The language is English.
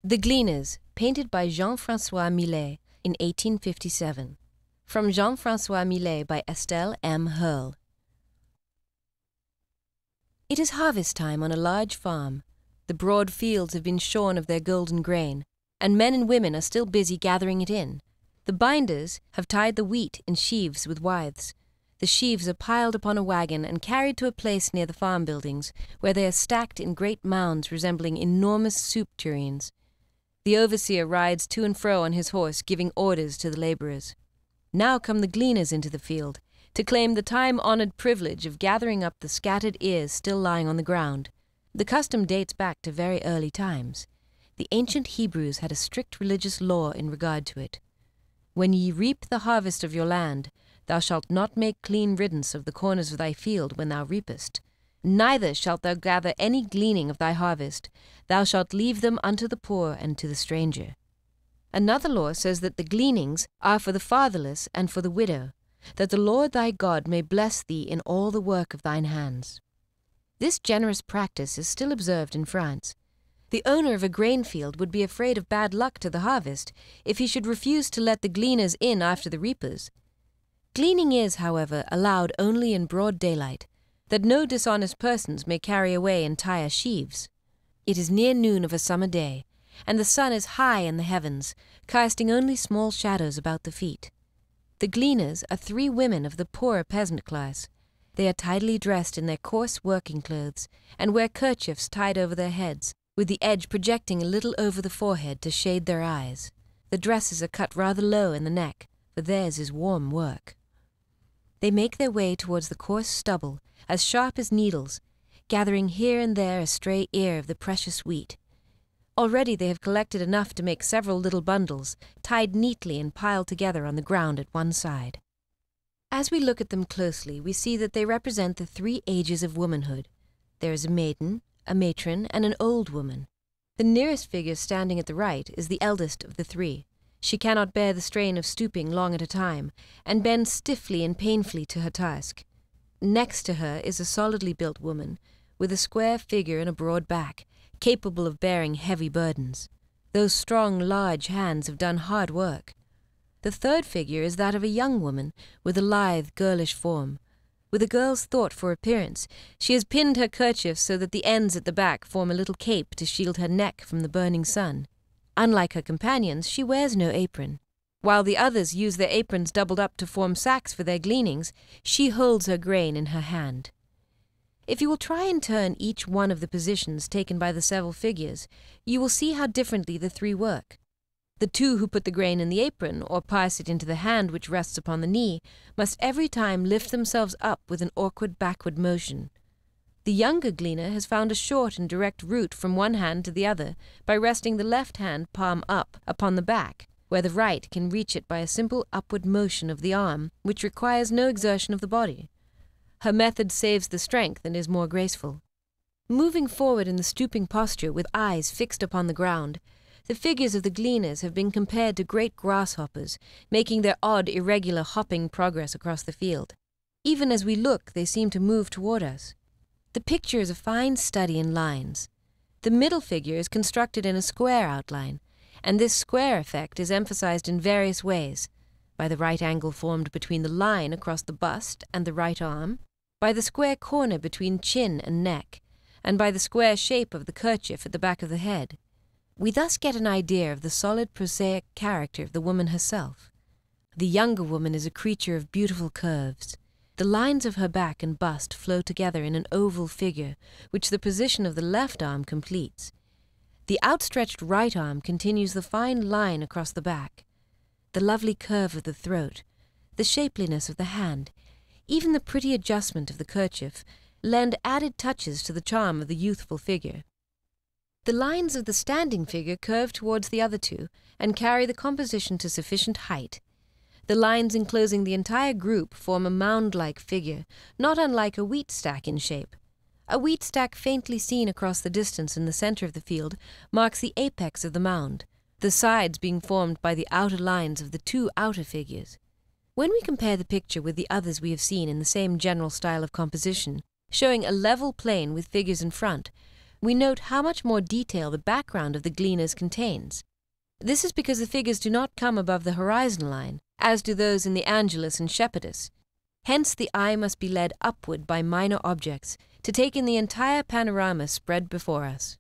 The Gleaners, painted by Jean-Francois Millet in 1857. From Jean-François Millet by Estelle M. Hurll. It is harvest time on a large farm. The broad fields have been shorn of their golden grain, and men and women are still busy gathering it in. The binders have tied the wheat in sheaves with withes. The sheaves are piled upon a wagon and carried to a place near the farm buildings, where they are stacked in great mounds resembling enormous soup tureens. The overseer rides to and fro on his horse, giving orders to the laborers. Now come the gleaners into the field, to claim the time-honored privilege of gathering up the scattered ears still lying on the ground. The custom dates back to very early times. The ancient Hebrews had a strict religious law in regard to it. When ye reap the harvest of your land, thou shalt not make clean riddance of the corners of thy field when thou reapest. Neither shalt thou gather any gleaning of thy harvest. Thou shalt leave them unto the poor and to the stranger. Another law says that the gleanings are for the fatherless and for the widow, that the Lord thy God may bless thee in all the work of thine hands. This generous practice is still observed in France. The owner of a grain field would be afraid of bad luck to the harvest if he should refuse to let the gleaners in after the reapers. Gleaning is, however, allowed only in broad daylight, that no dishonest persons may carry away entire sheaves. It is near noon of a summer day, and the sun is high in the heavens, casting only small shadows about the feet. The gleaners are 3 women of the poorer peasant class. They are tidily dressed in their coarse working clothes, and wear kerchiefs tied over their heads, with the edge projecting a little over the forehead to shade their eyes. The dresses are cut rather low in the neck, for theirs is warm work. They make their way towards the coarse stubble, as sharp as needles, gathering here and there a stray ear of the precious wheat. Already they have collected enough to make several little bundles, tied neatly and piled together on the ground at one side. As we look at them closely, we see that they represent the 3 ages of womanhood. There is a maiden, a matron, and an old woman. The nearest figure standing at the right is the eldest of the 3. She cannot bear the strain of stooping long at a time, and bends stiffly and painfully to her task. Next to her is a solidly built woman, with a square figure and a broad back, capable of bearing heavy burdens. Those strong, large hands have done hard work. The third figure is that of a young woman, with a lithe, girlish form. With a girl's thought for appearance, she has pinned her kerchief so that the ends at the back form a little cape to shield her neck from the burning sun. Unlike her companions, she wears no apron. While the others use their aprons doubled up to form sacks for their gleanings, she holds her grain in her hand. If you will try and turn each one of the positions taken by the several figures, you will see how differently the 3 work. The 2 who put the grain in the apron, or pass it into the hand which rests upon the knee, must every time lift themselves up with an awkward backward motion. The younger gleaner has found a short and direct route from one hand to the other by resting the left hand palm up upon the back, where the right can reach it by a simple upward motion of the arm, which requires no exertion of the body. Her method saves the strength and is more graceful. Moving forward in the stooping posture with eyes fixed upon the ground, the figures of the gleaners have been compared to great grasshoppers, making their odd, irregular hopping progress across the field. Even as we look, they seem to move toward us. The picture is a fine study in lines. The middle figure is constructed in a square outline, and this square effect is emphasized in various ways: by the right angle formed between the line across the bust and the right arm, by the square corner between chin and neck, and by the square shape of the kerchief at the back of the head. We thus get an idea of the solid prosaic character of the woman herself. The younger woman is a creature of beautiful curves. The lines of her back and bust flow together in an oval figure, which the position of the left arm completes. The outstretched right arm continues the fine line across the back. The lovely curve of the throat, the shapeliness of the hand, even the pretty adjustment of the kerchief, lend added touches to the charm of the youthful figure. The lines of the standing figure curve towards the other 2 and carry the composition to sufficient height. The lines enclosing the entire group form a mound-like figure, not unlike a wheat stack in shape. A wheat stack faintly seen across the distance in the center of the field marks the apex of the mound, the sides being formed by the outer lines of the 2 outer figures. When we compare the picture with the others we have seen in the same general style of composition, showing a level plane with figures in front, we note how much more detail the background of the Gleaners contains. This is because the figures do not come above the horizon line, as do those in the Angelus and Shepherdess. Hence the eye must be led upward by minor objects to take in the entire panorama spread before us.